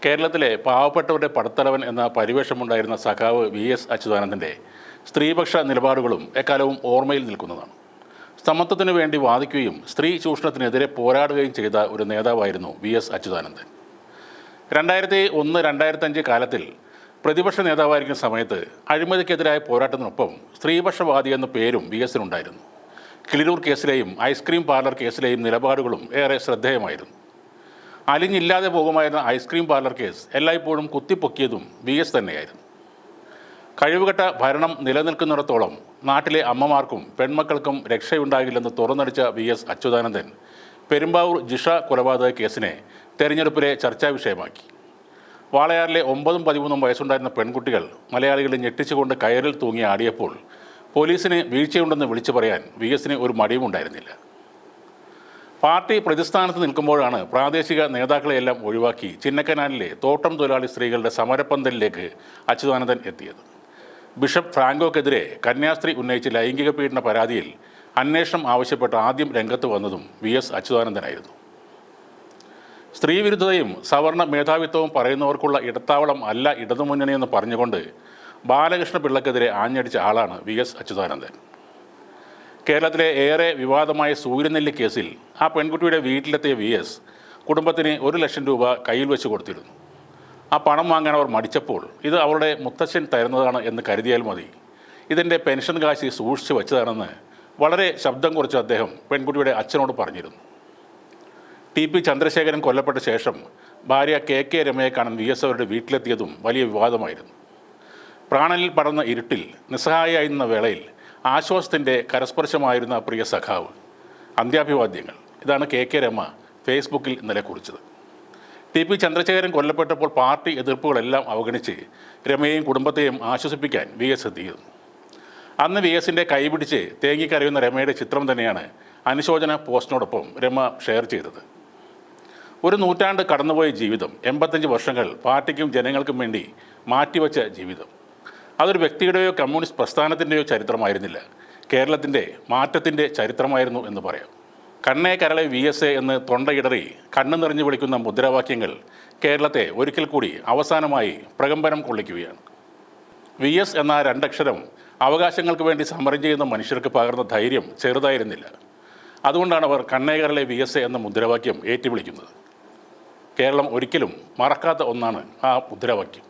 കേരളത്തിലെ പാവപ്പെട്ടവരുടെ പടത്തലവൻ എന്ന പരിവേഷമുണ്ടായിരുന്ന സഖാവ് VS അച്യുതാനന്ദൻ്റെ സ്ത്രീപക്ഷ നിലപാടുകളും എക്കാലവും ഓർമ്മയിൽ നിൽക്കുന്നതാണ്. സമത്വത്തിനു വേണ്ടി വാദിക്കുകയും സ്ത്രീ ചൂഷണത്തിനെതിരെ പോരാടുകയും ചെയ്ത ഒരു നേതാവായിരുന്നു VS അച്യുതാനന്ദൻ. 2001-2005 കാലത്തിൽ പ്രതിപക്ഷ നേതാവായിരിക്കുന്ന സമയത്ത് അഴിമതിക്കെതിരായ പോരാട്ടത്തിനൊപ്പം സ്ത്രീപക്ഷവാദി എന്ന പേരും VSനുണ്ടായിരുന്നു. കിളിരൂർ കേസിലെയും ഐസ്ക്രീം പാർലർ കേസിലെയും നിലപാടുകളും ഏറെ ശ്രദ്ധേയമായിരുന്നു. അലിഞ്ഞില്ലാതെ പോകുമായിരുന്ന ഐസ്ക്രീം പാർലർ കേസ് എല്ലായ്പ്പോഴും കുത്തിപ്പൊക്കിയതും VS തന്നെയായിരുന്നു. കഴിവുകെട്ട ഭരണം നിലനിൽക്കുന്നിടത്തോളം നാട്ടിലെ അമ്മമാർക്കും പെൺമക്കൾക്കും രക്ഷയുണ്ടാകില്ലെന്ന് തുറന്നടിച്ച VS അച്യുതാനന്ദൻ പെരുമ്പാവൂർ ജിഷ കൊലപാതക കേസിനെ തെരഞ്ഞെടുപ്പിലെ ചർച്ചാ വിഷയമാക്കി. വാളയാറിലെ 9-13 വയസ്സുണ്ടായിരുന്ന പെൺകുട്ടികൾ മലയാളികളെ ഞെട്ടിച്ചുകൊണ്ട് കയറിൽ തൂങ്ങി ആടിയപ്പോൾ പോലീസിന് വീഴ്ചയുണ്ടെന്ന് വിളിച്ചു പറയാൻ VSന് ഒരു മടിയുമുണ്ടായിരുന്നില്ല. പാർട്ടി പ്രതിസ്ഥാനത്ത് നിൽക്കുമ്പോഴാണ് പ്രാദേശിക നേതാക്കളെയെല്ലാം ഒഴിവാക്കി ചിന്നക്കനാലിലെ തോട്ടം തൊഴിലാളി സ്ത്രീകളുടെ സമരപ്പന്തലിലേക്ക് അച്യുതാനന്ദൻ എത്തിയത്. ബിഷപ്പ് ഫ്രാങ്കോക്കെതിരെ കന്യാസ്ത്രീ ഉന്നയിച്ച ലൈംഗിക പീഡന പരാതിയിൽ അന്വേഷണം ആവശ്യപ്പെട്ട് ആദ്യം രംഗത്ത് വന്നതും VS അച്യുതാനന്ദനായിരുന്നു. സ്ത്രീവിരുദ്ധതയും സവർണ മേധാവിത്വവും പറയുന്നവർക്കുള്ള ഇടത്താവളം അല്ല ഇടതുമുന്നണിയെന്ന് പറഞ്ഞുകൊണ്ട് ബാലകൃഷ്ണ പിള്ളക്കെതിരെ ആഞ്ഞടിച്ച ആളാണ് VS അച്യുതാനന്ദൻ. കേരളത്തിലെ ഏറെ വിവാദമായ സൂര്യനെല്ലി കേസിൽ ആ പെൺകുട്ടിയുടെ വീട്ടിലെത്തിയ VS കുടുംബത്തിന് 1 ലക്ഷം രൂപ കയ്യിൽ വെച്ച് കൊടുത്തിരുന്നു. ആ പണം വാങ്ങാൻ അവർ മടിച്ചപ്പോൾ ഇത് അവളുടെ മുത്തച്ഛൻ തരുന്നതാണ് എന്ന് കരുതിയാൽ മതി, ഇതിൻ്റെ പെൻഷൻ കാശ് സൂക്ഷിച്ച് വെച്ചതാണെന്ന് വളരെ ശബ്ദം കുറച്ച് അദ്ദേഹം പെൺകുട്ടിയുടെ അച്ഛനോട് പറഞ്ഞിരുന്നു. TP ചന്ദ്രശേഖരൻ കൊല്ലപ്പെട്ട ശേഷം ഭാര്യ KK രമയെ കാണാൻ VS അവരുടെ വീട്ടിലെത്തിയതും വലിയ വിവാദമായിരുന്നു. പ്രാണനിൽ പടർന്ന ഇരുട്ടിൽ നിസ്സഹായായിരുന്ന വേളയിൽ ആശ്വാസത്തിൻ്റെ കരസ്പർശമായിരുന്ന പ്രിയ സഖാവ്. അന്ത്യാഭിവാദ്യങ്ങൾ. ഇതാണ് KK രമ ഫേസ്ബുക്കിൽ ഇന്നലെ കുറിച്ചത്. TP ചന്ദ്രശേഖരൻ കൊല്ലപ്പെട്ടപ്പോൾ പാർട്ടി എതിർപ്പുകളെല്ലാം അവഗണിച്ച് രമയെയും കുടുംബത്തെയും ആശ്വസിപ്പിക്കാൻ VS എത്തിയിരുന്നു. അന്ന് VSൻ്റെ കൈപിടിച്ച് തേങ്ങിക്കരയുന്ന രമയുടെ ചിത്രം തന്നെയാണ് അനുശോചന പോസ്റ്റിനോടൊപ്പം രമ ഷെയർ ചെയ്തത്. ഒരു നൂറ്റാണ്ട് കടന്നുപോയ ജീവിതം, 85 വർഷങ്ങൾ പാർട്ടിക്കും ജനങ്ങൾക്കും വേണ്ടി മാറ്റിവെച്ച ജീവിതം. അതൊരു വ്യക്തിയുടെയോ കമ്മ്യൂണിസ്റ്റ് പ്രസ്ഥാനത്തിൻ്റെയോ ചരിത്രമായിരുന്നില്ല, കേരളത്തിൻ്റെ മാറ്റത്തിൻ്റെ ചരിത്രമായിരുന്നു എന്ന് പറയാം. കണ്ണേ കരളെ VS എന്ന് തൊണ്ടയിടറി കണ്ണു നിറഞ്ഞു വിളിക്കുന്ന മുദ്രാവാക്യങ്ങൾ കേരളത്തെ ഒരിക്കൽ കൂടി അവസാനമായി പ്രകമ്പനം കൊള്ളിക്കുകയാണ്. VS എന്ന 2 അക്ഷരം അവകാശങ്ങൾക്ക് വേണ്ടി സമരം ചെയ്യുന്ന മനുഷ്യർക്ക് പകർന്ന ധൈര്യം ചെറുതായിരുന്നില്ല. അതുകൊണ്ടാണ് അവർ കണ്ണേ കരളെ VS എന്ന മുദ്രാവാക്യം ഏറ്റുവിളിക്കുന്നത്. കേരളം ഒരിക്കലും മറക്കാത്ത ഒന്നാണ് ആ മുദ്രാവാക്യം.